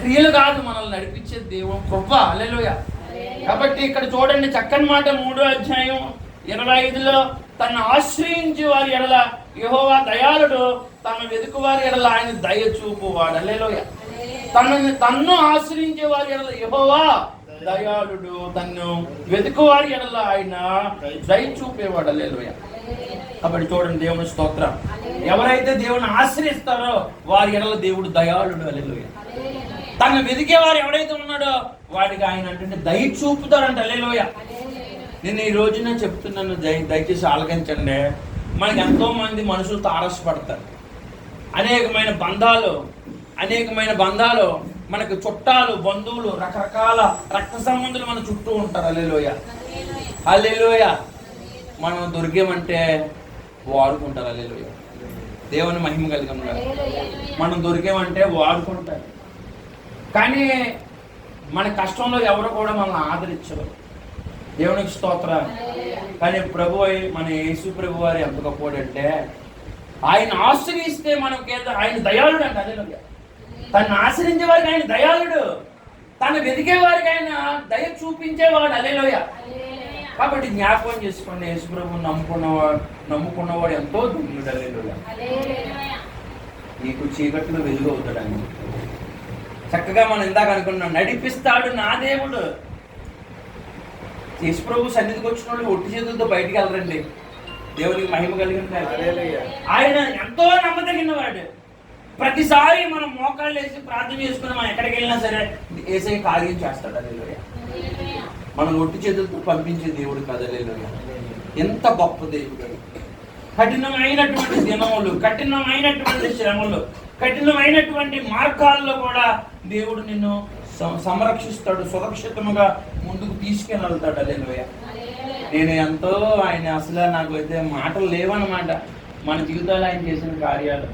క్రియలు కాదు మనల్ని నడిపించే దేవుని కృప. హల్లెలూయా. కాబట్టి ఇక్కడ చూడండి చక్కని మాట 3వ అధ్యాయం 25లో తను ఆశ్రయించి వారి ఎడల యెహోవా దయాళుడు, తను వెతుకు వారి ఎడల ఆయన దయ చూపువాడు. హల్లెలూయా. తన్ను ఆశ్రయించే వారి ఎడల యెహోవా దయాళుడు, తన్ను వెతుకు వారి ఎడల ఆయన దయ చూపేవాడు. హల్లెలూయా. కాబట్టి చూడండి దేవుని స్తోత్రం. ఎవరైతే దేవుని ఆశ్రయిస్తారో వారి ఎడల దేవుడు దయాళుడు. హల్లెలూయా. తను వెతికే వారు ఎవరైతే ఉన్నాడో వాడికి ఆయన అంటే దయ చూపుతాడంట. హల్లెలూయా. నేను ఈ రోజున చెప్తున్నాను, దయచేసి ఆలకించండి. మనకి ఎంతో మంది మనుషులు తారసపడతారు. అనేకమైన బంధాలు మనకు చుట్టాలు, బంధువులు, రకరకాల రక్త సంబంధులు మన చుట్టూ ఉంటారు. హల్లెలూయా. హల్లెలూయా. మనం దొరికేమంటే వాడుకుంటారు. హల్లెలూయా. దేవుని మహిమ కలిగిన మనం దొరికేమంటే వాడుకుంటారు. కానీ మన కష్టంలో ఎవరు కూడా మనల్ని ఆదరించరు. దేవునికి స్తోత్రం. కానీ మన యేసు ప్రభు వారు ఎంత గొప్పవాడంటే ఆయన ఆశ్రయిస్తే మనకి ఆయన దయాళుడు అంట. హల్లెలూయా. తను ఆశ్రయించే వారికి ఆయన దయాళుడు, తను వెతికే వారికి ఆయన దయ చూపించేవాడు. హల్లెలూయా. కాబట్టి జ్ఞాపకం చేసుకోండి, యేసు ప్రభు నమ్ముకున్నవాడు ఎంతో ధన్యుడు. హల్లెలూయా. నీకు చీకట్లో వెలుగు అవుతాడని చక్కగా మనం ఇందాక అనుకున్నాం, నడిపిస్తాడు నా దేవుడు. యేసు ప్రభు సన్నిధికి వచ్చిన వాళ్ళు ఒట్టి చేతులతో బయటికి వెళ్ళరండి. దేవునికి మహిమ కలిగిన ఆయన ఎంతో నమ్మదగినవాడు. ప్రతిసారి మనం మోకాళ్ళు వేసి ప్రార్థన చేసుకుని మనం ఎక్కడికి వెళ్ళినా సరే యేసయ్య కార్యం చేస్తాడు. హల్లెలూయా. మనం ఒట్టి చేతులతో పంపించే దేవుడు కాదు. హల్లెలూయా. ఎంత గొప్ప దేవుడు. కఠినమైనటువంటి దినములు, కఠినమైనటువంటి శ్రమలు, కఠినమైనటువంటి మార్గాల్లో కూడా దేవుడు నిన్ను సంరక్షిస్తాడు, సురక్షితముగా ముందుకు తీసుకెళ్తాడు. హల్లెలూయా. నేను ఎంతో ఆయన అసలు నాకు అయితే మాటలు లేవన్నమాట. మన జీవితాలు ఆయన చేసిన కార్యాలు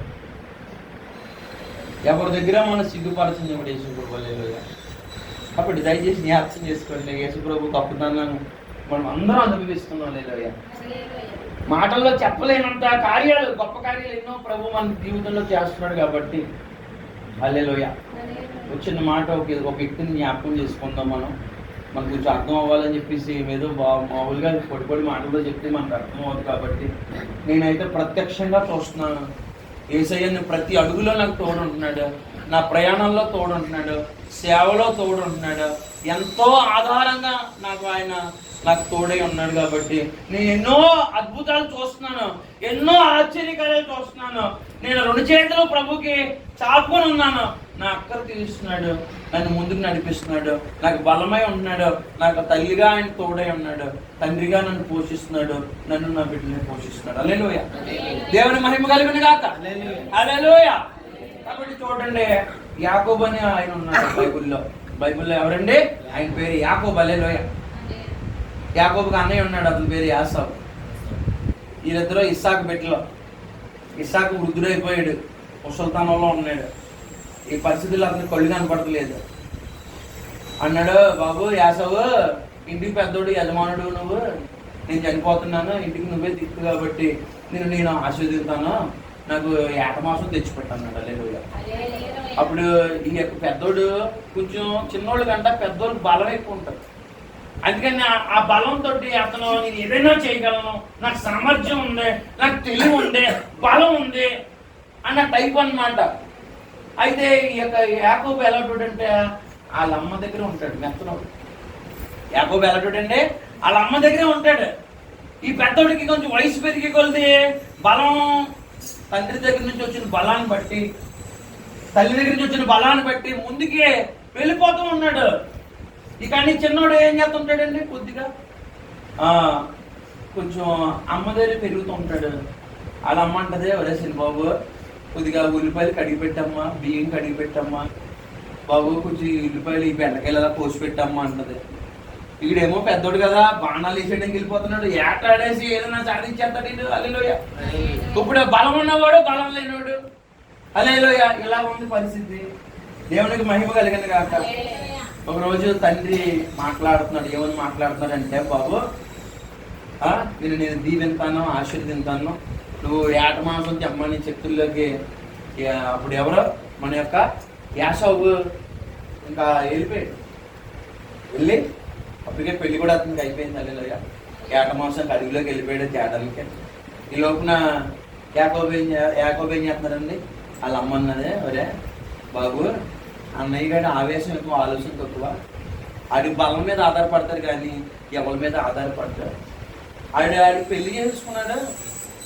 ఎవరి దగ్గర మనం సిగ్గుపరచింది ఇప్పుడు యేసుప్రభు. హల్లెలూయా. కాబట్టి దయచేసి జ్ఞాపకం చేసుకోండి, యేసుప్రభు గొప్పతనాన్ని మనం అందరం అనుభవిస్తున్నాం. హల్లెలూయా. మాటల్లో చెప్పలేనంత కార్యాలు, గొప్ప కార్యాలు ఎన్నో ప్రభు మన జీవితంలో చేస్తున్నాడు. కాబట్టి హల్లెలూయా. వచ్చిన మాట ఒక వ్యక్తిని జ్ఞాపకం చేసుకుందాం. మనకు కొంచెం అర్థం అవ్వాలని చెప్పేసి ఏదో మామూలుగా పొడి మాటల్లో చెప్తే మనకు అర్థం అవ్వదు. కాబట్టి నేనైతే ప్రత్యక్షంగా చూస్తున్నాను, యేసయ్యని ప్రతి అడుగులో నాకు తోడుంటున్నాడు, నా ప్రయాణంలో తోడుంటున్నాడు, సేవలో తోడుంటున్నాడు. ఎంతో ఆధారంగా నాకు తోడై ఉన్నాడు. కాబట్టి నేను ఎన్నో అద్భుతాలు చూస్తున్నాను, ఎన్నో ఆశ్చర్యకార్యాలు చూస్తున్నాను. నేను 2 చేతులు ప్రభుకి చాపుకొని ఉన్నాను. నా అక్కర తీరుస్తున్నాడు, నన్ను ముందుకు నడిపిస్తున్నాడు, నాకు బలమై ఉంటున్నాడు, నాకు తల్లిగా ఆయన తోడై ఉన్నాడు, తండ్రిగా నన్ను పోషిస్తున్నాడు, నన్ను నా బిడ్డని పోషిస్తున్నాడు. హల్లెలూయా. దేవుని మహిమ కలుగును గాక. హల్లెలూయా. కాబట్టి చూడండి, యాకోబు అని ఆయన ఉన్నాడు బైబిల్లో ఎవరండి? ఆయన పేరు యాకోబు. హల్లెలూయా. యాకోబుకి అన్నయ్య ఉన్నాడు, అతని పేరు యాసావు. వీళ్ళిద్దరూ ఇస్సాకు బిడ్డలు. ఇస్సాకు వృద్ధుడైపోయాడు, ముసల్తనంలో ఉన్నాడు. ఈ పరిస్థితుల్లో అతని కళ్ళు కనపడతలేదు. అన్నాడు, బాబు యాసవు, ఇంటికి పెద్దోడు, యజమానుడు నువ్వు, నేను చనిపోతున్నాను, ఇంటికి నువ్వే దిక్కు కాబట్టి నేను ఆశీర్వదిస్తాను, నాకు ఏటమాసం తెచ్చిపెట్టన్నాడు. హల్లెలూయా. అప్పుడు ఈ యొక్క పెద్దోడు కొంచెం చిన్నోళ్ళు కంట పెద్దోళ్ళు బలం ఎక్కువ ఉంటుంది. అందుకని ఆ బలంతో అతను నేను ఏదైనా చేయగలను, నాకు సామర్థ్యం ఉంది, నాకు తెలివి ఉంది, బలం ఉంది అన్న టైప్ అన్నమాట. అయితే ఈ యొక్క యాకోబు ఎలాంటి వాళ్ళ అమ్మ దగ్గర ఉంటాడు, మెత్తనోడు. యాకోబు ఎలాంటి వాళ్ళ అమ్మ దగ్గరే ఉంటాడు. ఈ పెద్దోడికి కొంచెం వయసు పెరిగి కొలిది బలం, తండ్రి దగ్గర నుంచి వచ్చిన బలాన్ని బట్టి, తల్లి దగ్గర నుంచి వచ్చిన బలాన్ని బట్టి ముందుకే వెళ్ళిపోతూ ఉన్నాడు. ఇక అన్ని చిన్నోడు ఏం చేస్తుంటాడండి, కొద్దిగా కొంచెం అమ్మ దగ్గర పెరుగుతూ ఉంటాడు. వాళ్ళ అమ్మ అంటదే, వరేసింది బాబు కొద్దిగా ఉల్లిపాయలు కడిగి పెట్టమ్మా, బియ్యం కడిగి పెట్టమ్మా, బాబు కొంచెం ఉల్లిపాయలు ఈ బెండకాయలు అలా కోసి పెట్టమ్మా అంటది. ఈడేమో పెద్దోడు కదా, బాణాలు వేసేయడానికి వెళ్ళిపోతున్నాడు, ఏటాడేసి ఏదైనా సాధించేస్తాడు వీడు. హల్లెలూయా. ఇప్పుడు బలం ఉన్నవాడు, బలం లేనివాడు. హల్లెలూయా. ఇలా ఉంది పరిస్థితి. దేవునికి మహిమ కలిగింది కాక. ఒకరోజు తండ్రి మాట్లాడుతున్నాడు. ఏమని మాట్లాడుతున్నాడు అంటే, బాబు నేను దీవెంతాను, ఆశీర్వదింతాను, నువ్వు ఏట మాంసం తెమ్మని చెక్కుల్లోకి. అప్పుడు ఎవరో మన యొక్క యాసవు ఇంకా వెళ్ళిపోయాడు. వెళ్ళి అప్పటికే పెళ్లి కూడా అతనికి అయిపోయింది. అల్లెలోయ ఏట మాంసానికి అడవిలోకి వెళ్ళిపోయాడు తేటలకి. ఈ లోపున యాకోబు ఏం చేస్తున్నారండి, వాళ్ళ అమ్మ అన్నదే, ఒరే బాబు అన్నయ్య గారి ఆవేశం ఎక్కువ, ఆలోచన తక్కువ, ఆడి బలం మీద ఆధారపడతారు కానీ ఎవరి మీద ఆధారపడతారు. ఆడి పెళ్లి చేసుకున్నాడు,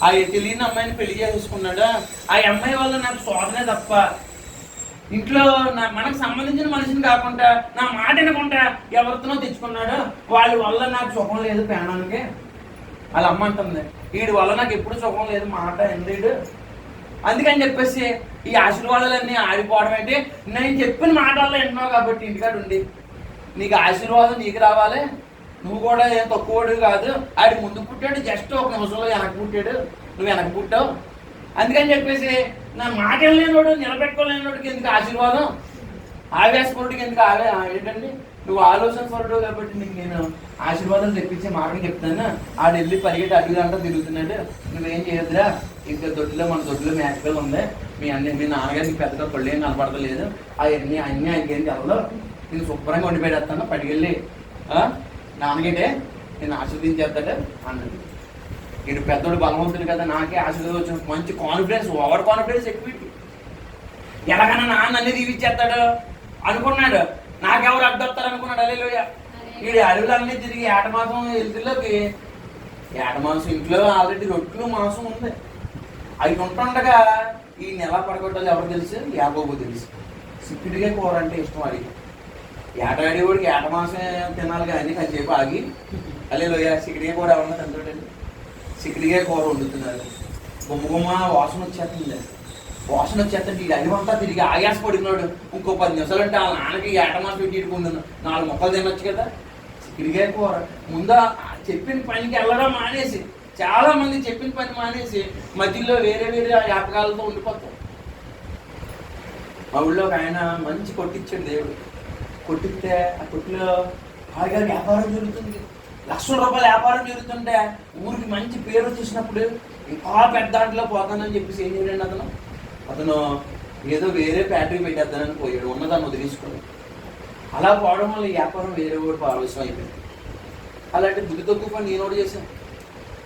ఆ తెలియని అమ్మాయిని పెళ్లి చేసుకున్నాడు. ఆ అమ్మాయి వల్ల నాకు శోధనే తప్ప ఇంట్లో మనకు సంబంధించిన మనిషిని కాకుండా నా మాట వినకుండా ఎవరితోనో తెచ్చుకున్నాడు, వాళ్ళ వల్ల నాకు సుఖం లేదు ప్రాణానికి. వాళ్ళ అమ్మ అంటుంది, వీడి వల్ల నాకు ఎప్పుడు సుఖం లేదు, మాట ఎందు. అందుకని చెప్పేసి ఈ ఆశీర్వాదాలన్నీ ఆడిపోవడం ఏంటి, నేను చెప్పిన మాటల్లో వింటున్నావు కాబట్టి ఇంటికాడు ఉండి నీకు ఆశీర్వాదం నీకు రావాలి. నువ్వు కూడా ఏం తక్కువడు కాదు, ఆడి ముందు పుట్టాడు, జస్ట్ ఒక నిమిషంలో వెనక పుట్టాడు, నువ్వు వెనక పుట్టావు. అందుకని చెప్పేసి నా మాట వెళ్ళలేనోడు, నిలబెట్టుకోలేనోడికి ఎందుకు ఆశీర్వాదం, ఆవేశపరుడికి ఎందుకు ఏంటండి, నువ్వు ఆలోచన పరుడు కాబట్టి నీకు నేను ఆశీర్వాదాలు తెప్పించే మాటలు చెప్తాను. ఆడు వెళ్ళి పరిగెట్టి అడుగుదంతా తిరుగుతున్నాడు, నువ్వేం చేయొద్దురా, ఇంకా దొడ్లో మన దొడ్లో మేకలు ఉంది, మీ నాన్నగారికి పెద్దగా పళ్ళు ఏం కనపడతలేదు, అవన్నీ ఆయనకేం తెలదు, నేను శుభ్రంగా వండి పెట్టేస్తాను, పడికెళ్ళి నాన్నగేటే నేను ఆశీర్వదించేస్తాడు అన్నాడు. వీడు పెద్దోడు బలవంతుడు కదా, నాకే ఆశీర్వాదం వచ్చిన మంచి కాన్ఫిడెన్స్, ఓవర్ కాన్ఫిడెన్స్ ఎక్కువ. ఎలాగైనా నాన్న అన్ని దీవిచ్చేస్తాడు అనుకున్నాడు, నాకెవరు అడ్డొస్తారు అనుకున్నాడు. అల్లెలోయ వీడి అడవులన్నీ తిరిగి ఏట మాసం వెళ్తుల్లోకి, ఏట మాసం ఇంట్లో ఆల్రెడీ రొట్లు మాంసం ఉంది, అవి ఉంటుండగా ఈ నెల పడగొట్టాలి ఎవరు తెలుసు, యాకోబు తెలుసు. సిక్కుడిగా కూర అంటే ఇష్టం అడిగి, ఏటాడేవాడికి ఏట మాసం తినాలి కానీ కాసేపు ఆగి అల్లెలోయ సిక్కుడిగా కూర ఎవరన్నా తింటాడండి. సిక్కుడిగా కూర వండుతున్నారు, గుమ్మ వాసన వచ్చేస్తుంది. వాసన వచ్చేస్తుంటే ఈ అడివంతా తిరిగి ఆయాసపడినాడు. ఇంకో 10 నిమిషాలు అంటే వాళ్ళ నాన్నకి ఏట మాసం పెట్టి ఇటుకుంటున్నాను, 4 ముక్కలు తినొచ్చు కదా. సిక్కుడిగా కూర ముందు చెప్పిన పనికి వెళ్ళడం మానేసి, చాలా మంది చెప్పిన పని మానేసి మధ్యలో వేరే వేరే వ్యాపకాలతో ఉండిపోతారు. మా ఊళ్ళో ఒక ఆయన మంచి కొట్టిచ్చాడు దేవుడు. కొట్టిస్తే ఆ కొట్టులో హాయిగా వ్యాపారం జరుగుతుంది, లక్షల రూపాయల వ్యాపారం జరుగుతుంటే ఊరికి మంచి పేరు వచ్చేసినప్పుడు ఇంకా పెద్ద దాంట్లో పోతానని చెప్పేసి ఏం చేయండి, అతను ఏదో వేరే ఫ్యాక్టరీ పెట్టేద్దానని పోయాడు, ఉన్నదాన్ని వదిలేసుకుని. అలా పోవడం వల్ల వ్యాపారం వేరే కూడా ఆలోచన అయిపోయింది. అలాంటి బుద్ధి తక్కువ పని నేను కూడా చేశాను.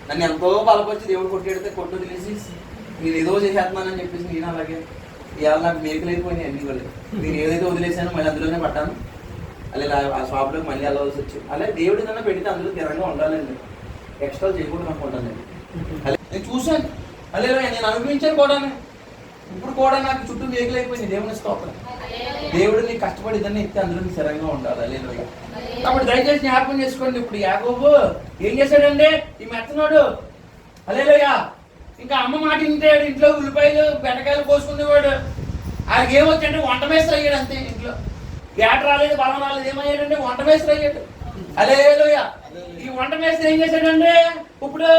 నన్ను ఎంతో బలపరిచి దేవుడు కొట్టేడితే కొట్టు వదిలేసి నేను ఏదో చేసేస్తున్నానని చెప్పేసి నేను అలాగే ఇవాళ నాకు మేకలు అయిపోయినాయి అన్ని వాళ్ళు. నేను ఏదైతే వదిలేసానో మళ్ళీ అందులోనే పట్టాను, అలా ఆ షాప్లోకి మళ్ళీ వెళ్ళవలసి వచ్చి. అలాగే దేవుడి కన్నా పెడితే అందులో స్థిరంగా ఉండాలండి, ఎక్స్ట్రా చేయకూడదు అనుకుంటాను. నేను చూశాను, అలా నేను అనుభవించాను కూడా. ఇప్పుడు కూడా నాకు చుట్టూ మేకలైపోయింది, దేవుని స్తోత్రం. దేవుడు నీకు కష్టపడి ఇద్దరిని ఎత్తే అందులో స్థిరంగా ఉండాలి. అల్లెలోయ కాబట్టి దయచేసి జ్ఞాపకం చేసుకోండి. ఇప్పుడు యాకోబు ఏం చేశాడండి, ఈ మెత్తనోడు అల్లెలోయ ఇంకా అమ్మ మాట ఇంటాడు. ఇంట్లో ఉల్లిపాయలు బెండకాయలు కోసుకునేవాడు. ఆయనకి ఏమొచ్చంటే వంట మేస్త్రి అయ్యాడు అంతే. ఇంట్లో ఏట రాలేదు, బలం రాలేదు, ఏమయ్యాడంటే వంట మేస్త్రి అయ్యాడు. అల్లెలోయ ఈ వంట మేస్త్రి ఏం చేశాడంటే ఇప్పుడు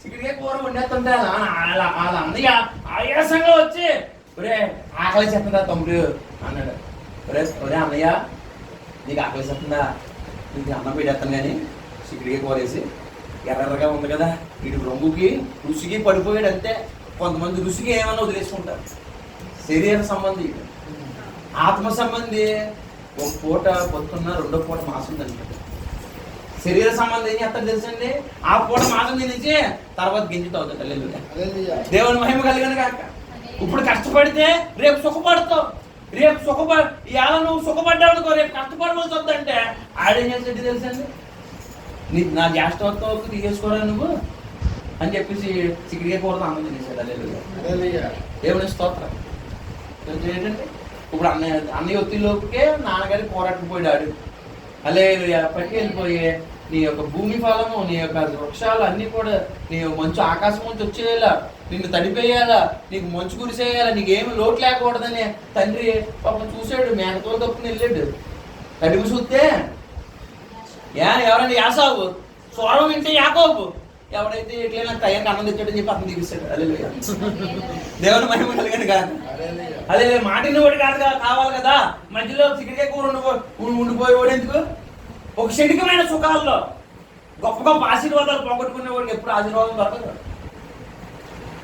సిక్కుడిగా కూర వండేస్తుంటే వాళ్ళ అన్నయ్య ఆయాసంగా వచ్చి, ఒరే ఆకలి చెప్తుందా తమ్ముడు అన్నాడు. ఒరే అన్నయ్య నీకు ఆకలి చెప్తుందా, నీకు అన్నం పెట్టేస్తాను కానీ సిక్కుడిగా కూర వేసి ఎర్రగా ఉంది కదా, ఇటు రంగుకి రుచికి పడిపోయాడు అంతే. కొంతమంది రుచికి ఏమన్నా వదిలేసుకుంటారు. శరీర సంబంధి, ఆత్మ సంబంధి ఒక పూట పొద్దున్న, రెండో పూట మాసం తింటాడు. శరీర సంబంధం ఏం చేస్తారు తెలుసండి, ఆ పూట మాసం తినేసి తర్వాత గింజుతావు. దేవుని మహిమ కలిగను కాక. ఇప్పుడు కష్టపడితే రేపు సుఖపడతావు. రేపు ఇవాళ నువ్వు సుఖపడ్డావు అనుకో, రేపు కష్టపడవలసి వద్దంటే ఆడేం చేసేది తెలుసండి, నా జ్యేష్ఠతో తీసేసుకోరా నువ్వు అని చెప్పేసి సిక్కుడిగా కూరతో అన్నం తినేసాడు. అల్లెలోయ దేవుని స్తోత్రం. ఏంటంటే ఇప్పుడు అన్నయ్య ఒత్తిలోపుకే నాన్నగారి పోరాటపోయాడు. అల్లెలోయ పట్టి వెళ్ళిపోయి నీ యొక్క భూమి ఫలము, నీ యొక్క వృక్షాలు అన్నీ కూడా నీ మంచు ఆకాశం నుంచి వచ్చేయాలా, నిన్ను తడిపేయాలా, నీకు మంచు కురిసేయాలా, నీకేమి లోటు లేకూడదని తండ్రి పాపం చూశాడు. మేకతోలు తప్పుకుని వెళ్ళాడు. తడిమి చూస్తే ఎవరైనా యాసావు స్వరం వింటే యాకోబు, ఎవడైతే ఎట్లయినా టైంకి అన్నం తెచ్చాడని చెప్పి అతను తీపిస్తాడు. అల్లెలోయ దేవుని మహిమ కలిగండి కాదు. అదే మాటిని వాడు కాదు కావాలి కదా, మధ్యలో సిక్కుడిగా కూర ఉండిపోయేవాడు ఎందుకు? ఒక క్షణికమైన సుఖాల్లో గొప్ప గొప్ప ఆశీర్వాదాలు పోగొట్టుకునేవాడికి ఎప్పుడు ఆశీర్వాదం దొరకదు.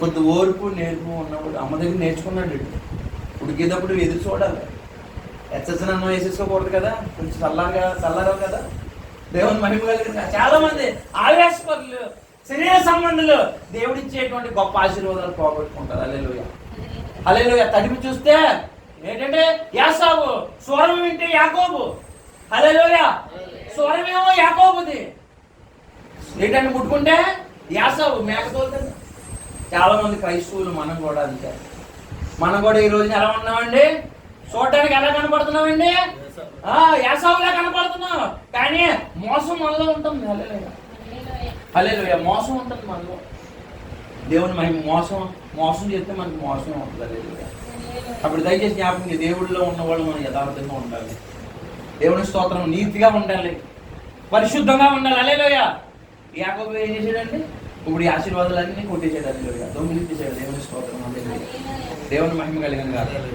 కొంత ఓర్పు నేర్పు ఉన్నవాడు అమ్మ దగ్గర నేర్చుకున్నాడు. ఉడికేటప్పుడు ఎదురు చూడాలి. హెచ్చనన్ను వేసేసుకోకూడదు కదా, కొంచెం చల్లారవు కదా. దేవుని మహిమ కలిగిన చాలా మంది ఆవేశపరులు, శరీర సంబంధులు దేవుడిచ్చేటువంటి గొప్ప ఆశీర్వాదాలు పోగొట్టుకుంటారు. హల్లెలూయా, హల్లెలూయా. తడిపి చూస్తే ఏంటంటే యాసావు, స్వరం వింటే యాకోబు. హల్లెలూయా, స్వరమేమో యాకోబుది. ఏంటంటే ముట్టుకుంటే యాసావు, మేకతోలుతుంది. చాలా మంది క్రైస్తవులు మనం కూడా అంతే. మనం కూడా ఈ రోజున ఎలా ఉన్నామండి? చూడటానికి ఎలా కనపడుతున్నామండి? యాసావులా కనపడుతున్నాం, కానీ మోసం మనలో ఉంటుంది. హల్లెలూయా, హల్లెలూయా. మోసం ఉంటుంది మనలో. దేవుని మహిమ మోసం చేస్తే మనకి మోసం ఉంటుంది. హల్లెలూయా. అప్పుడు దయచేసి జ్ఞాపకం, దేవుడిలో ఉన్న వాళ్ళు మనం యథార్థంగా ఉండాలి. దేవుని స్తోత్రం, నీతిగా ఉండాలి, పరిశుద్ధంగా ఉండాలి. హల్లెలూయా. యాకోబు ఏం చేశాడండి? ఇప్పుడు ఈ ఆశీర్వాదాలన్నీ కొట్టేసాడు. హల్లెలూయా, దొంగిలించేసాడు. దేవుని స్తోత్రం, హల్లెలూయా. దేవుని మహిమ కలిగిన కాదు.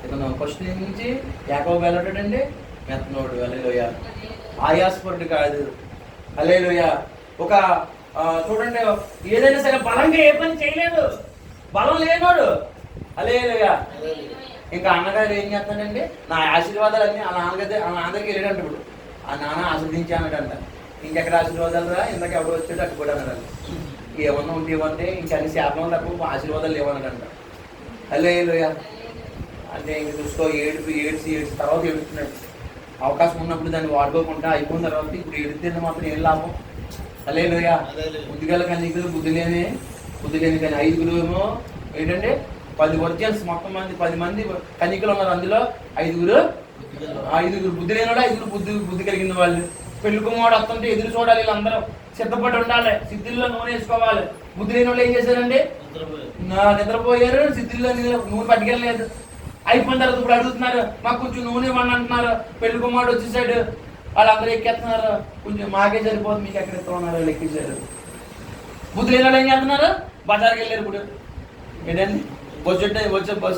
ఇతను ఫస్ట్ నుంచి యాకోబు వెళ్ళాడండి మెత్తనోడు. హల్లెలూయా, ఆయాస్పరుడు కాదు. హల్లెలూయా. ఒక చూడండి, ఏదైనా సరే బలంగా ఏ పని చేయలేదు, బలం లేనోడు. హల్లెలూయా. ఇంకా అన్నగారు ఏం చేస్తాడండి? నా ఆశీర్వాదాలన్నీ ఆ నాన్నగారికి వెళ్ళాడంట. ఇప్పుడు ఆ నాన్న ఆశీర్వదించి అన్నాడంట. ఇంకెక్కడ ఆశీర్వాదాలు రా, ఇందాక ఎవరు వచ్చాడు అటు కూడా అన్నాడు. ఏమన్నా ఉంటే ఇవ్వంటే ఇంకా అన్ని శాపం తప్ప ఆశీర్వాదాలు లేవన్నాడంట. హల్లెలూయా. అంటే ఇంక చూసుకో, ఏడ్చి తర్వాత ఏడుస్తున్నాడు. అవకాశం ఉన్నప్పుడు దాన్ని వాడుకోకుండా అయిపోయిన తర్వాత ఇప్పుడు ఏడితే మాత్రం ఏం లాభం? హల్లెలూయా. బుద్ధిగల కన్యకులు బుద్ధి లేని కానీ 5 ఏమో ఏంటంటే 10 వర్జన్స్, మొత్తం 10 మంది కన్యకులు ఉన్నారు. అందులో 5 బుద్ధి లేని వాళ్ళు, 5 బుద్ధి కలిగిన వాళ్ళు. పెళ్లి కుమారుడు వస్తుంటే ఎదురు చూడాలి, వీళ్ళందరూ సిద్ధపడి ఉండాలి, సిద్ధిల్లో నూనె వేసుకోవాలి. బుద్ధి లేని వాళ్ళు ఏం చేశారండి? నిద్రపోయారు, సిద్ధిల్లో నూనె పట్టుకెళ్ళలేదు. అయిపోయిన తర్వాత ఇప్పుడు అడుగుతున్నారు, మాకు కొంచెం నూనె ఇవ్వండి అంటున్నారు. పెళ్లి కుమారుడు వచ్చేసాడు, వాళ్ళందరూ ఎక్కేస్తున్నారు. కొంచెం మాకే సరిపోతుంది, మీకు ఎక్కడ ఎత్తున్నారు, వాళ్ళు ఎక్కేసారు. బుద్ధి లేని వాళ్ళు ఏం చేస్తున్నారు? బజార్కి వెళ్ళారు. ఇప్పుడు ఏంటండి, బస్సు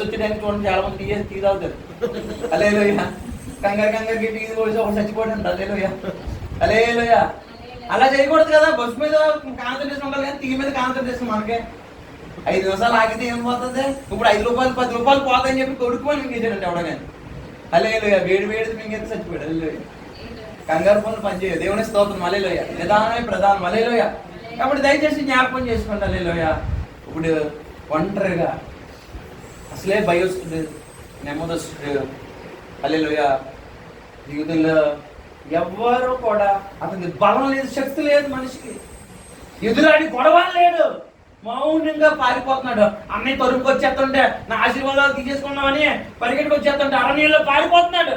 వచ్చే టైం చూడండి, చాలా మంది టీ తాగుతారు. హల్లెలూయా. కంగారుకి టీ పోసి ఒక చచ్చిపోయి ఉంటారు. హల్లెలూయా, హల్లెలూయా. అలా చేయకూడదు కదా. బస్సు మీద కాన్సన్ట్రేషన్ ఉండాలి, కానీ టీ మీద కాన్సన్ట్రేషన్ మనకే. 5 నిమిషాలు ఆగితే ఏం పోతుంది? ఇప్పుడు 5 రూపాయలు 10 రూపాయలు పోతాయని చెప్పి కొడుకుని మింగేసాడండి ఎవడగాని. హల్లెలూయా. వేడి మింగేస్తే చచ్చిపోయాడు. హల్లెలూయా. కంగారు పనులు పనిచేయదు. దేవుని స్తోత్రం, హల్లెలూయా. నిదానమే ప్రధానం. హల్లెలూయా. కాబట్టి దయచేసి జ్ఞాపకం చేసుకోండి. హల్లెలూయా. ఇప్పుడు ఒంటరిగా అసలే భయం వస్తుంది, నెమ్మది వస్తుంది. హల్లెలూయా. జీవితంలో ఎవ్వరూ కూడా అతనికి బలం లేదు, శక్తి లేదు, మనిషికి ఎదురాడి గొడవ లేడు, మౌనంగా పారిపోతున్నాడు. అన్నయ్య తరుపుకి వచ్చేస్తుంటే నా ఆశీర్వాదాలు తీసేసుకున్నామని పరిగెట్టుకు వచ్చేస్తుంటే అరణ్యంలో పారిపోతున్నాడు.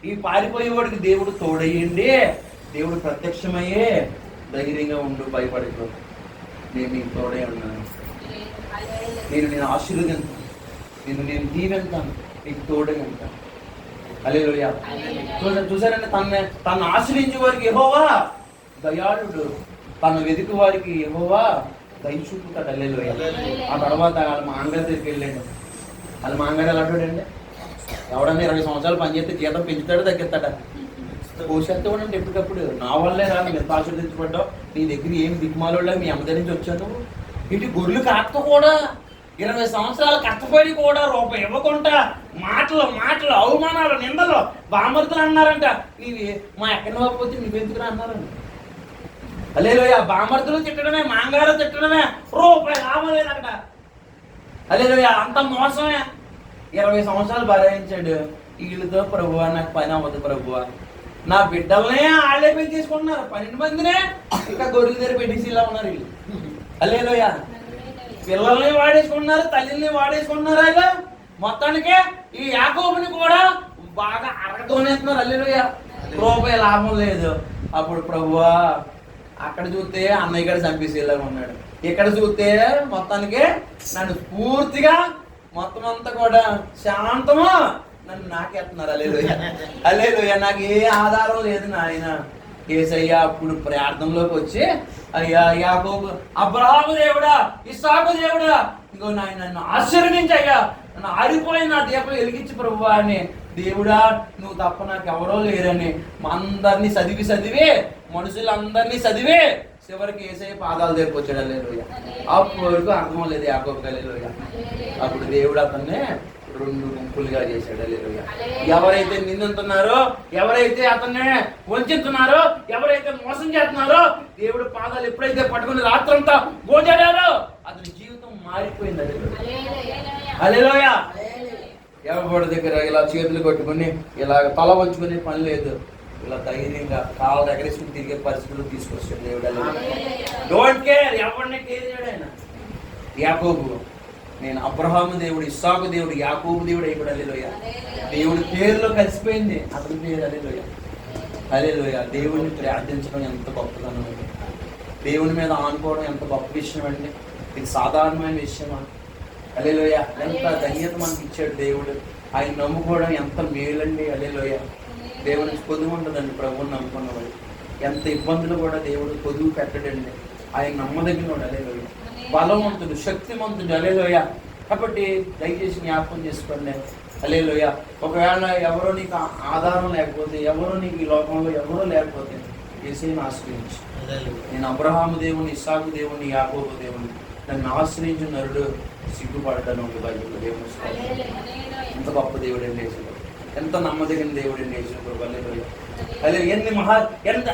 ఈ పారిపోయేవాడికి దేవుడు తోడయ్యండి, దేవుడు ప్రత్యక్షమయ్యే ధైర్యంగా ఉండు, భయపడకు, నేను నీకు తోడే ఉన్నాను, నేను ఆశీర్వదించాను, నేను దీవెంతాను, నీకు తోడే ఉంటాను. హల్లెలూయా. చూసారంటే తను ఆశ్రయించే వారికి యెహోవా దయాళుడు, తను వెతుకు వారికి యెహోవా దయ చూపుతాడు. హల్లెలూయా. ఆ తర్వాత వాళ్ళ మాంగారి దగ్గరికి వెళ్ళాడు. వాళ్ళ మాంగారు ఎలా అంటాడండి? ఎవడన్నా 20 సంవత్సరాలు పనిచేస్తే జీతం పెంచుతాడు, తగ్గిస్తాడా? పోషేస్తే కూడా ఎప్పటికప్పుడు నా వల్లే రాదు, మీరు ఆశీర్వదించబడ్డావు, నీ దగ్గర ఏం దిగ్మాలో మీ అమ్మ దగ్గర నుంచి వచ్చాను. ఇటు గొర్రెలు కాస్త కూడా 20 సంవత్సరాలు కష్టపడి కూడా రూపాయి ఇవ్వకుండా మాటలు అవమానాలు, నిందలు, బామర్తులు అన్నారంట. నీవి మా ఎక్కడ పోతే నువ్వెందుకురా అన్నారంట. హల్లెలూయా. బామర్తులు తిట్టడమే, మాంగారు తిట్టడమే, రూపాయి లాభం లేదు అక్కడ. హల్లెలూయా. అంత మోసమే. 20 సంవత్సరాలు భరించాడు. వీళ్ళతో ప్రభువా నాకు పని అవ్వదు ప్రభువా, నా బిడ్డలనే వాళ్ళే పెళ్లి చేసుకుంటున్నారు, 12 మందినే ఇంకా గొర్రెల దగ్గర పెట్టేసి ఇలా ఉన్నారు వీళ్ళు. హల్లెలూయా. పిల్లల్ని వాడేసుకుంటున్నారు, తల్లిని వాడేసుకుంటున్నారు. ఇలా మొత్తానికి ఈ యాకోబుని కూడా బాగా అరగతోనేస్తున్నారు. హల్లెలూయా. రూపాయి లాభం లేదు. అప్పుడు ప్రభువా అక్కడ చూస్తే అన్నయ్య గారు చంపేసేలాగా ఉన్నాడు, ఇక్కడ చూస్తే మొత్తానికి నన్ను పూర్తిగా మొత్తం అంతా కూడా శాంతము నన్ను నాకేస్తున్నారు. హల్లెలూయా, హల్లెలూయా. నాకు ఏ ఆధారం లేదు నాయన. యేసయ్య అప్పుడు ప్రార్థనలోకి వచ్చి, అయ్యా యాకోబు, అబ్రహాము దేవుడా, ఇస్సాకు దేవుడా, ఇంకో నాయన నన్ను ఆశీర్వదించయ్యా, నన్ను ఆరిపోయి నా దీపం వెలిగించి ప్రభువా అని. దేవుడా నువ్వు తప్ప నాకు ఎవరో లేరని అందరినీ చదివి మనుషులందరినీ చదివి చివరికి యేసయ్య పాదాల దగ్గరికి వచ్చాడు. హల్లెలూయా. అప్పుడు అర్థం లేదు యాకోబుకి. హల్లెలూయా. అప్పుడు దేవుడు అతన్ని రెండు గుంపులుగా చేశాడు. హల్లెలూయా. ఎవరైతే నిందిస్తున్నారో, ఎవరైతే అతన్ని వంచుతున్నారో, ఎవరైతే మోసం చేస్తున్నారో, దేవుడు పాదాలు ఎప్పుడైతే పట్టుకుని రాత్రంతా గోజాడారో అతని జీవితం మారిపోయింది. హల్లెలూయా. ఎవరి దగ్గర ఇలా చేతులు కొట్టుకుని ఇలా తల వంచుకునే పని లేదు. ఇలా ధైర్యంగా కాళ్ళ ఎగరేసుకుని తిరిగే పరిస్థితులు తీసుకొచ్చాడు దేవుడు. డోంట్ కేర్, ఎవరిని కేర్ చేయడు ఆయన. యాకోబు, నేను అబ్రహాము దేవుడు, ఇస్సాకు దేవుడు, యాకోబు దేవుడు అయిపోయాడు. హల్లెలూయా. దేవుడి పేరులో కలిసిపోయింది అతని పేరు. హల్లెలూయా. హల్లెలూయా. దేవుడిని ప్రార్థించడం ఎంత గొప్పదనం అండి. దేవుని మీద ఆనుకోవడం ఎంత గొప్ప విషయం అండి. ఇది సాధారణమైన విషయమా? హల్లెలూయా. ఎంత ధన్యత మనకి ఇచ్చాడు దేవుడు. ఆయన నమ్ముకోవడం ఎంత మేలండి. హల్లెలూయా. దేవునికి పొదువు ఉండదండి ప్రభువుని నమ్ముకున్నవాడు. ఎంత ఇబ్బందులు కూడా దేవుడు పొదువు పెట్టడండి. ఆయన నమ్మదగినోడు. హల్లెలూయా. బలవంతుడు, శక్తిమంతుడు. హల్లెలూయా. కాబట్టి దయచేసి జ్ఞాపకం చేసుకోండి. హల్లెలూయా. ఒకవేళ ఎవరో నీకు ఆధారం లేకపోతే, ఎవరో నీకు ఈ లోకంలో ఎవరో లేకపోతే యేసుని ఆశ్రయించు. నేను అబ్రహాము దేవుని, ఇస్సాకు దేవుని, యాకోబు దేవుని, నన్ను ఆశ్రయించిన నరుడు సిగ్గుపడ్డాను ఉంది బైబిల్లో. దేవుని ఎంత గొప్ప దేవుడు అండి యేసు. ఎంత నమ్మదగిన దేవుడు అండి యేసు. హల్లెలూయా. హల్లెలూయా.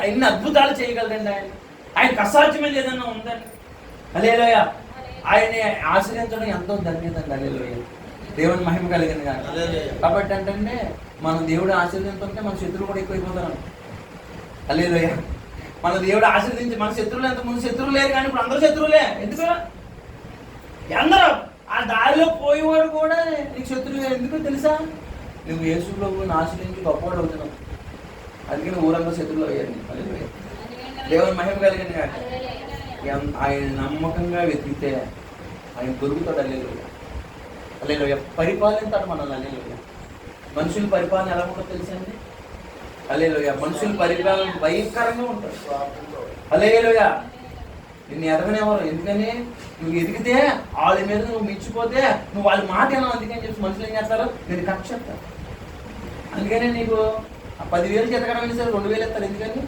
ఎన్ని అద్భుతాలు చేయగలరండి ఆయన. ఆయనకు అసాధ్యమైనది ఏదన్నా ఉందండి. హల్లెలూయా. ఆయన్ని ఆశ్రయించడం ఎంతో ధన్యత అండి. హల్లెలూయా. దేవుని మహిమ కలిగింది కానీ. కాబట్టి అంటే మనం దేవుడు ఆశీర్వదించుంటే మన శత్రువులు కూడా ఎక్కువైపోతారు. హల్లెలూయా. మన దేవుడు ఆశీర్వదించి మన శత్రువులు ఎంత ముందు శత్రువులు లేరు కానీ ఇప్పుడు అందరూ శత్రువులే. ఎందుకు? అందరూ ఆ దారిలో పోయేవాడు కూడా నీకు శత్రువు. ఎందుకో తెలుసా? నువ్వు యేసు ప్రభువుని ఆశ్రయించి గొప్పవాడు అవుతున్నావు. అందుకని ఊరంతా శత్రువులు అయ్యారు. హల్లెలూయా. దేవుని మహిమ కలిగింది కానీ. ఆయన నమ్మకంగా వెతికితే ఆయన దొరుకుతాడు. హల్లెలూయా. హల్లెలూయా. పరిపాలిస్తాడు మనల్ని. హల్లెలూయా. మనుషుల పరిపాలన ఎలా ఉంటుందో తెలుసండి. హల్లెలూయా. మనుషుల పరిపాలన భయంకరంగా ఉంటుంది. హల్లెలూయా. నిన్ను ఎదగనేవారు. ఎందుకని? నువ్వు ఎదిగితే వాళ్ళ మీద నువ్వు మించిపోతే నువ్వు వాళ్ళ మాట ఏమో. అందుకని చెప్పి మనుషులు ఏం చేస్తారు? నేను కక్ష చెప్తారు. అందుకనే నీకు 10,000 ఎదగడం సరే 2,000 ఇస్తారు. ఎందుకని?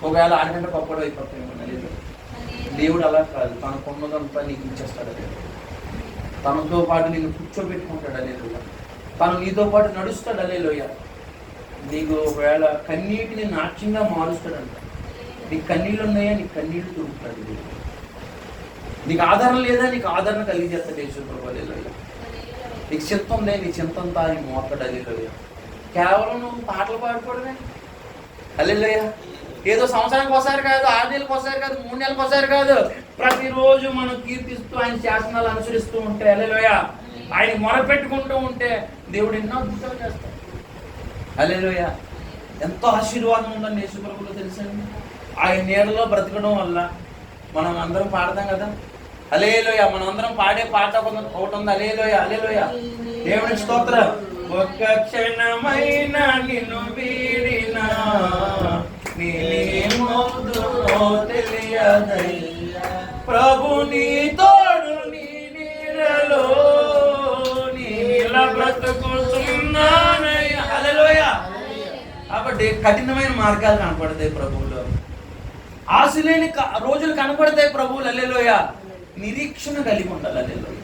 ఒకవేళ ఆడకంటే గొప్పడు అయిపోతాయి. దేవుడు అలా కాదు. తన కొన్నదంతా నీకు ఇచ్చేస్తాడు. తనతో పాటు నేను కూర్చోబెట్టుకుంటాడు. హల్లెలూయా. తను నీతో పాటు నడుస్తాడు. హల్లెలూయా. నీకు ఒకవేళ కన్నీటిని నాట్యంగా మారుస్తాడంట. నీకు కన్నీళ్ళు ఉన్నాయా? నీకు కన్నీళ్లు తుడుపుతాడు. నీకు ఆదరణ లేదా? నీకు ఆదరణ కలిగేస్తాడు యేసు ప్రభువు. హల్లెలూయా. నీకు చింత ఉందే? నీ చింతంతా ఆయన మోస్తాడు. హల్లెలూయా. కేవలం నువ్వు పాటలు పాడుకోవడమే. హల్లెలూయా. ఏదో సంవత్సరానికి ఒకసారి కాదు, 6 నెలలకు ఒకసారి కాదు, 3 నెలలకు ఒకసారి కాదు, ప్రతిరోజు మనం కీర్తిస్తూ ఆయన శాసనాలు అనుసరిస్తూ ఉంటే, హల్లెలూయా, ఆయన మొరపెట్టుకుంటూ ఉంటే దేవుడు ఎన్నో అద్భుతాలు చేస్తాడు. హల్లెలూయా. ఎంతో ఆశీర్వాదం ఉందని యేసు ప్రభువులో తెలుసండి. ఆయన నీడలో బ్రతకడం వల్ల మనం అందరం పాడతాం కదా. హల్లెలూయా. మనం అందరం పాడే పాట ఒకటి ఉంది. హల్లెలూయా. హల్లెలూయా. దేవునికి స్తోత్రం. ఒక్క క్షణమైన నిన్ను వీడినా నేనేమవుతుందో తెలియదయ్యా, ప్రభు నీ తోడు నీ నీడలో నీలా బ్రతుకుతున్నానయ్యా. హల్లెలూయా. కాబట్టి కఠినమైన మార్గాలు కనపడతాయి ప్రభువులో. ఆశ లేని రోజులు కనపడతాయి ప్రభువులు. హల్లెలూయా. నిరీక్షణ కలిగి ఉండాలి. హల్లెలూయా.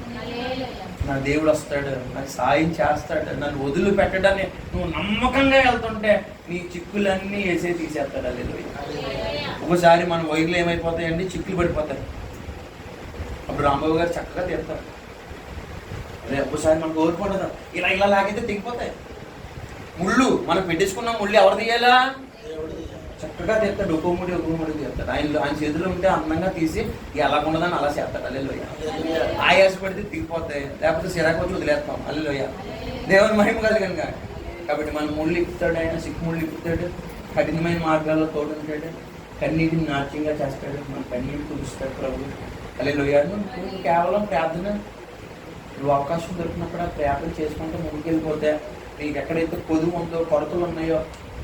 నా దేవుడు వస్తాడు, నాకు సాయం చేస్తాడు, నన్ను వదిలి పెట్టడాన్ని నువ్వు నమ్మకంగా వెళ్తుంటే నీ చిక్కులన్నీ వేసే తీసేస్తాడు. హల్లెలూయా. ఒకసారి మన వైర్లు ఏమైపోతాయండి? చిక్కులు పడిపోతాయి. అప్పుడు రాంబాబు గారు చక్కగా తీస్తారు. అదే ఒకసారి మనకు ఓర్పడదు. ఇలా ఇలా లాగితే తెగిపోతాయి. ముళ్ళు మనం పెట్టేసుకున్న ముళ్ళు ఎవరు తీయాలా? చక్కగా తీస్తాడు. ఒక్కో ముడి తీస్తాడు. ఆయన చేతిలో ఉంటే అందంగా తీసి ఎలా ఉండదని అలా చేస్తాడు. హల్లెలూయా. ఆయాసపడితే తిరిగిపోతాయి, లేకపోతే సిరాకు వచ్చి వదిలేస్తాం. హల్లెలూయా. దేవుని మహిమ కలిగాను కాదు. కాబట్టి మన ముళ్ళు ఇప్పుతాడు. ఆయన సిక్కు ముళ్ళు ఇప్పుతాడు. కఠినమైన మార్గాల్లో తోడుంటాడు. కన్నీటిని నాట్యంగా చేస్తాడు. మన కన్నీటి కురుస్తాడు ప్రభు. హల్లెలూయా. కేవలం ప్రార్థన, నువ్వు అవకాశం దొరికినప్పుడు ప్రార్థన చేసుకుంటే ముందుకెళ్ళిపోతే నీకు ఎక్కడైతే పొదువు ఉందో, కొరతలు ఉన్నాయో,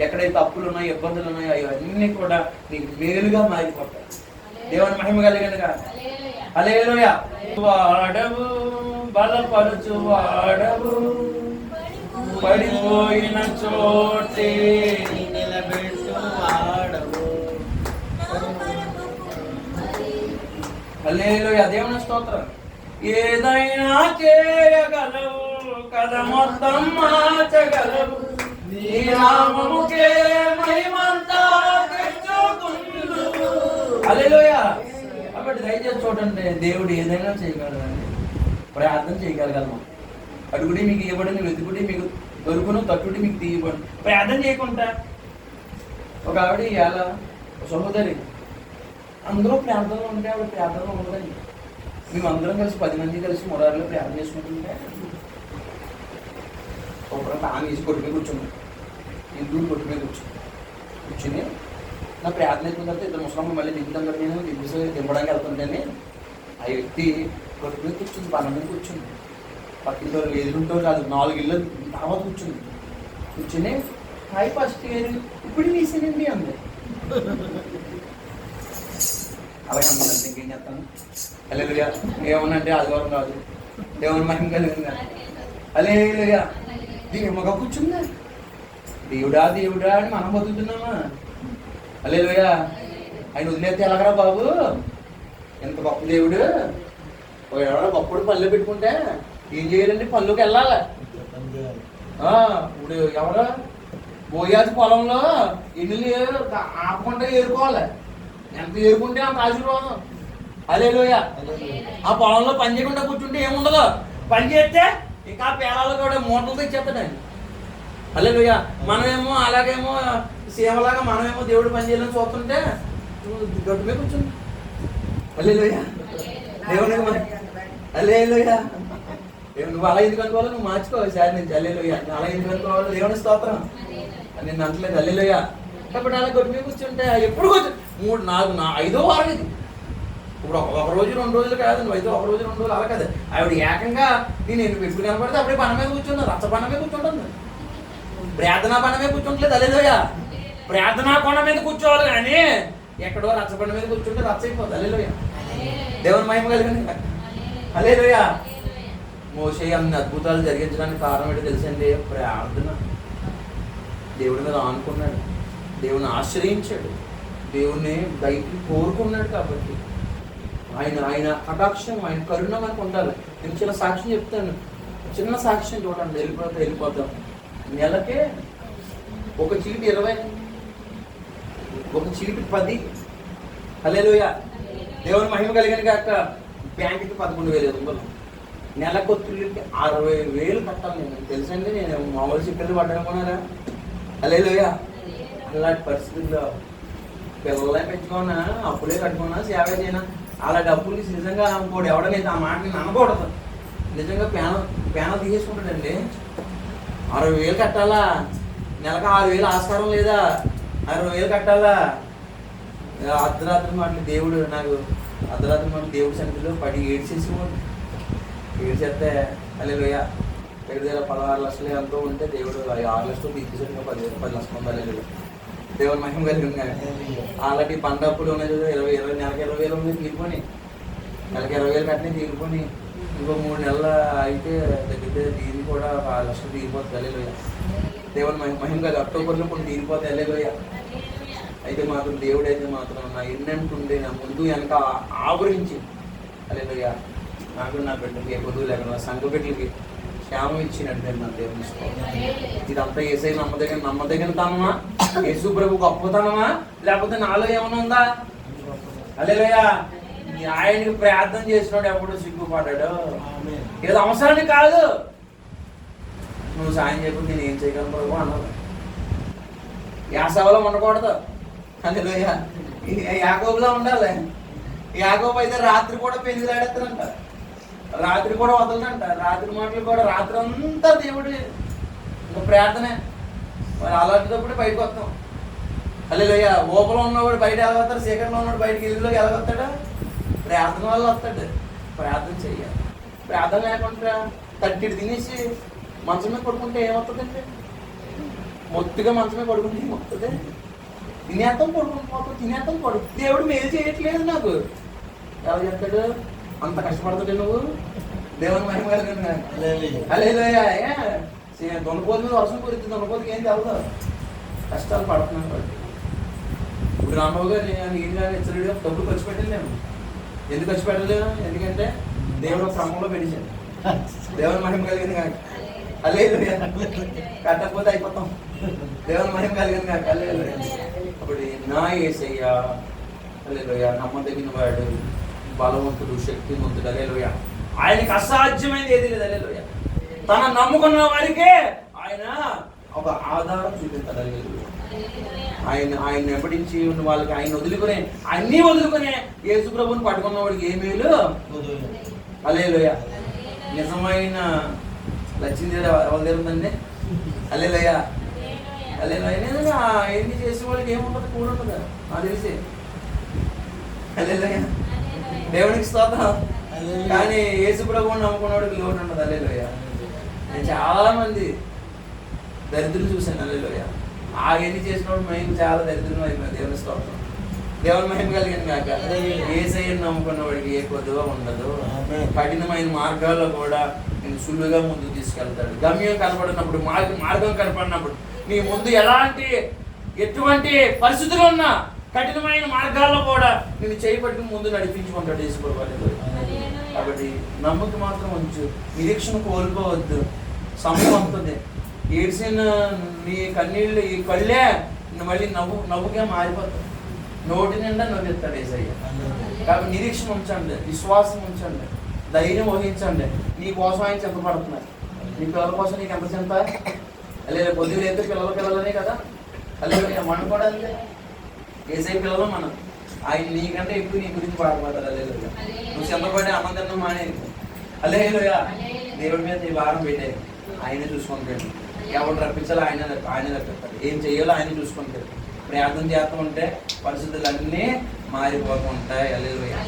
ఎక్కడైతే అప్పులు ఉన్నాయో, ఇబ్బందులు ఉన్నాయో, అవన్నీ కూడా నీకు మేలుగా మారిపోతాయి. దేవుని మహిమ కలిగినగా. హల్లెలూయా. వాడవు బలపరచు వాడవు, పడిపోయిన చోటే నిలబెట్టు వాడవు. హల్లెలూయా. దేవుని స్తోత్రం. ఏదైనా చేయగలవు కథ మొత్తం మార్చగలవు, నీ నామముకే మహిమంతా తెచ్చుకుందువు. హల్లెలూయా. కాబట్టి దయచేసి చూడండి, దేవుడు ఏదైనా చేయగలడండి. ప్రార్థన చేయగలగలము. అడుగుడి మీకు ఇవ్వబడిన, వెతుకుడి మీకు దొరుకును, తట్టుడి మీకు తీయబడి. ప్రార్థన చేయకుండా ఒక ఆవిడ ఇవాళ సహోదరి అందరూ ప్రార్థనలో ఉంటే ఆవిడ ప్రార్థనలో ఉండదండి. మేము అందరం కలిసి 10 మంది కలిసి మొదట్లో ప్రార్థన చేసుకుంటుంటే ఒకప్పుడు ఆమె వేసి కొట్టు మీద కూర్చున్నాం, ఇంట్లో కొట్టు మీద కూర్చుని నా ప్రార్థన అయిపోయిన తర్వాత ఇద్దరు ముసలమ్మ మళ్ళీ దిగుతాం కదా, నేను దింపడానికి వెళ్తుందని ఆ వ్యక్తి కొట్టు మీద కూర్చుంది, 12 మంది కూర్చుంది. పక్కింటో ఎదురుంటో కాదు, 4 ఇళ్ళు తర్వాత కూర్చుని హాయ్ ఫస్ట్ ఇయర్ ఇప్పుడు తీసేనండి అంది. అలాగే అమ్మంటే ఇంకేం చేస్తాను. హల్లెలూయా. ఏమన్నంటే ఆదివారం కాదు, దేవుని మహిమ కలిగిందా. హల్లెలూయా. దీమగా కూర్చుందా, దేవుడా దేవుడా అని మనం బతుకుతున్నామా. హల్లెలూయా. ఆయన వదిలేస్తే ఎలాగరా బాబు, ఎంత గొప్ప దేవుడు. ఎవరో గొప్పడు పళ్ళు పెట్టుకుంటే ఏం చేయాలండి, పళ్ళుకి వెళ్ళాలి. ఇప్పుడు ఎవరో బోయాది పొలంలో ఎన్ని ఆపకుండా ఏరుకోవాలి, ఎంత ఏరుకుంటే అంత ఆశీర్వాదం. హల్లెలూయా. ఆ పొలంలో పని చేయకుండా కూర్చుంటే ఏముండదు, పని చేస్తే ఇంకా పేరాలు కూడా మూటలు తెచ్చేస్తాడండి. హల్లెలూయా. మనమేమో అలాగేమో సేవలాగా మనమేమో దేవుడు పని చేయాలని చూస్తుంటే గట్టు మీద కూర్చుంది. హల్లెలూయా. దేవునికి హల్లెలూయా. నువ్వు అలా ఎందుకు అనుకోవాలి, నువ్వు మార్చుకోవాలి సార్ నుంచి. హల్లెలూయా. అలా ఎందుకు అనుకోవాలి, దేవుని స్తోత్రం. నేను అంటలేదు. హల్లెలూయా. కాబట్టి అలా గొడ్డు మీద కూర్చుంటే ఎప్పుడు కూర్చో 3, 4, 5వ వారం ఇది. ఇప్పుడు ఒక రోజు 2 రోజులు కాదు, నువ్వు అయితే 1 రోజు 2 రోజులు అలా కదా. ఆవిడ ఏకంగా నేను ఎప్పుడు కనపడితే అప్పుడే పని మీద కూర్చున్నా, రచ్చ పని మీద కూర్చుంటుంది, ప్రార్థనా పని మీద కూర్చుంటలేదు. హల్లెలూయా. ప్రార్థనా కొండ మీద కూర్చోవాలి కానీ ఎక్కడో రచ్చ పని మీద కూర్చుంటే రచ్చ అయిపోతుంది. హల్లెలూయా. దేవుని మహిమ కలిగింది. హల్లెలూయా. మోషే అన్ని అద్భుతాలు జరిగించడానికి కారణం ఏంటో తెలుసండి, ప్రార్థన. దేవుడి మీద ఆనుకున్నాడు, దేవుని ఆశ్రయించాడు, దేవుని బయటికి కోరుకున్నాడు. కాబట్టి ఆయన కటాక్షం, ఆయన కరుణ మనకు ఉండాలి. నేను చిన్న సాక్ష్యం చెప్తాను, చిన్న సాక్ష్యం చూడండి, వెళ్ళిపోతాం. నెలకే ఒక చీటి 20, ఒక చీటి 10. హల్లెలూయా. దేవుని మహిమ కలిగిన కాక బ్యాంకుకి 11,500. నెలకొత్తులకి 60,000 కట్టాలి. నేను తెలుసండి, నేను మామూలు చిక్కలు పడ్డానుకున్నారా. హల్లెలూయా. అలాంటి పరిస్థితుల్లో పిల్లలే పెంచుకున్నా, అప్పులే కట్టుకున్నా, సేవ చేయనా, అలా డబ్బులు నిజంగా ఇంకోటి ఎవడలేదు ఆ మాట నేను అనకూడదు. నిజంగా పేన తీసేసుకుంటాడండి. 60,000 కట్టాలా, నెలకు 6,000 ఆస్కారం లేదా, 60,000 కట్టాలా. అర్ధరాత్రి మాటలు దేవుడు నాకు దేవుడి సన్నిధిలో పడి ఏడ్చేస్తే హల్లెలూయా. దగ్గర 16 లక్షలు ఎంతో ఉంటే దేవుడు 6 లక్షలు తీసేసి 10 లక్షలు ఉండాలి. దేవుని మహిమ కలిగింది. ఆల్రెడీ పండప్పుడు ఉన్నది 20 నెలకి 20,000 ఉన్నాయి తీరుకొని, నెలకి 20,000 కట్టిన తీరుకొని ఇంకో 3 నెలలు అయితే దగ్గర దీన్ని కూడా 6 లక్షలు తీరిపోతుంది. హల్లెలూయా. దేవుని మహిమ కలిగి అక్టోబర్లో కొన్ని తీరిపోతాయి. హల్లెలూయా. అయితే మాత్రం దేవుడు అయితే మాత్రం నా ఎన్నంటుండే నా ముందు వెనక ఆవరించి. హల్లెలూయా. నాకు నా బిడ్డకి ఏ పొదువు లేకుండా సంఘ బిడ్డలకి క్షేమం ఇచ్చినట్టు నా దేవుని ఇదంతా ఏసై నమ్మదగిన తనమా, యేసు ప్రభు గొప్పతనమా, లేకపోతే నాలో ఏమైనా ఉందా. హల్లెలూయా. ఆయనకి ప్రార్థన చేసినాడు ఎప్పుడు సిగ్గుపడ్డాడు. ఏదో అవసరానికి కాదు, నువ్వు సాయం చేయకుండా నేను ఏం చేయగలను ప్రభు అన్నాడు. యాసవలో ఉండకూడదు. హల్లెలూయా. యాకోబులో ఉండాలి. యాకోబు అయితే రాత్రి కూడా పెళ్లిలాడేస్తారంట, రాత్రి కూడా వదలనంట, రాత్రి మాటలు కూడా రాత్రి అంతా దేవుడు ఇంకా ప్రార్థనే. మరి అలాంటిటప్పుడు బయటకు వస్తాం. హల్లెలూయా. ఓపలో ఉన్నవాడు బయట ఎలా వస్తాడు, చీకట్లో ఉన్నవాడు బయటకి ఇల్లులోకి ఎలా వస్తాడు, ప్రార్థన వల్ల వస్తాడు. ప్రార్థన చెయ్యాలి. ప్రార్థన లేకుండా తట్టిడు తినేసి మంచం మీద పడుకుంటే ఏమవుతుందండి, మొత్తుగా మంచం మీద పడుకుంటే ఏమవుతుంది, తినేస్తాం పడుకుంటూ దేవుడు మేలు చేయట్లేదు నాకు. ఎవరు చెప్తాడు, అంత కష్టపడతాడు నువ్వు. దేవుని మహిమ కలిగిన హల్లెలూయా. దొనపోతు మీద వర్షం కురిస్తే దొనపోతుకి ఏం తెలదు, కష్టాలు పడుతున్నాను. బట్టి ఇప్పుడు రాంబాబు గారు నేను కానీ ఇచ్చలేడు, డబ్బులు ఖర్చు పెట్టలేము. ఎందుకు ఖర్చు పెట్టలేము, ఎందుకంటే దేవుడు క్రమంలో పెట్టించాడు. దేవుని మహిమ కలిగింది కానీ హల్లెలూయా. కట్టకపోతే అయిపోతాం. దేవుని మహిమ కలిగింది నాకు. హల్లెలూయా. అప్పుడు నా యేసయ్య హల్లెలూయా నమ్మదగిన వాడు, బలవంతుడు, శక్తివంతుడు. హల్లెలూయా. ఆయనకి అసాధ్యమైనది ఏది లేదు. హల్లెలూయా. తన నమ్ముకున్న వారికే ఆయన ఒక ఆధారం చూపిస్తాడు. హల్లెలూయా. ఆయన వెంబడించి ఉన్న వాళ్ళకి ఆయన వదులుకునే, అన్నీ వదులుకునే యేసు ప్రభువుని పట్టుకున్న వాడికి ఏ మేలు. హల్లెలూయా. నిజమైన లక్ష్మీదేవి ఎవరి దగ్గర ఉందండి? హల్లెలూయా. హల్లెలూయా. ఎన్ని చేసే వాళ్ళకి ఏముంటుంది? కూడా ఉంటుంది నాకు తెలిసి. హల్లెలూయా. దేవునికి స్తోత్రం. కానీ యేసు ప్రభువుని నమ్ముకున్నవాడికి లోటు ఉండదు. హల్లెలూయా. నేను చాలా మంది దరిద్రులు చూశాను. హల్లెలూయా. ఎన్ని చేసినప్పుడు మేము చాలా దరిద్రం అయిపోయింది. దేవుని స్తోత్రం. దేవుని మహిమ కలిగింది కాక. యేసయ్యను నమ్ముకున్న వాడికి ఏ కొద్దుగా ఉండదు. కఠినమైన మార్గాల్లో కూడా నేను సులువుగా ముందుకు తీసుకెళ్తాడు. గమ్యం కనపడినప్పుడు, మార్గం కనపడినప్పుడు, నీ ముందు ఎటువంటి పరిస్థితులు ఉన్నా కఠినమైన మార్గాల్లో కూడా నేను చేయబట్టుకుని ముందు నడిపించుకుంటాడు యేసు ప్రభువు. కాబట్టి నమ్మకం మాత్రం ఉంచు, నిరీక్షణ కోల్పోవద్దు. సమయం వస్తుంది. ఏడ్చిన నీ కన్నీళ్ళు, ఈ కళ్ళే మళ్ళీ నవ్వుగా మారిపోతాయి. నోటి నిండా నవ్వుతాడు యేసయ్య. కాబట్టి నిరీక్షణ ఉంచండి, విశ్వాసం ఉంచండి, ధైర్యం వహించండి. నీ కోసం ఆయన చింతపడుతున్నారు. నీ పిల్లల కోసం నీకు ఎంత చింత? లేదా పొద్దులు అయితే పిల్లలనే కదా. అలాగే మనం కూడా అంతే. యేసయ్య పిల్లలు మనం. ఆయన నీకంటే ఎక్కువ నీ గురించి బాధపడతారు. అల్లేలుగా. నువ్వు చింతపడి అన్నం మానేది. హల్లెలూయా. దేవుడి మీద నీ భారం పెట్టే, ఆయనే చూసుకుంటాడు. ఎవరు రప్పించాలో ఆయన రప్పిస్తాడు. ఏం చేయాలో ఆయన చూసుకుంటాడు. ప్రార్థన చేస్తూ ఉంటే పరిస్థితులు అన్నీ మారిపోతూ ఉంటాయి. హల్లెలూయా.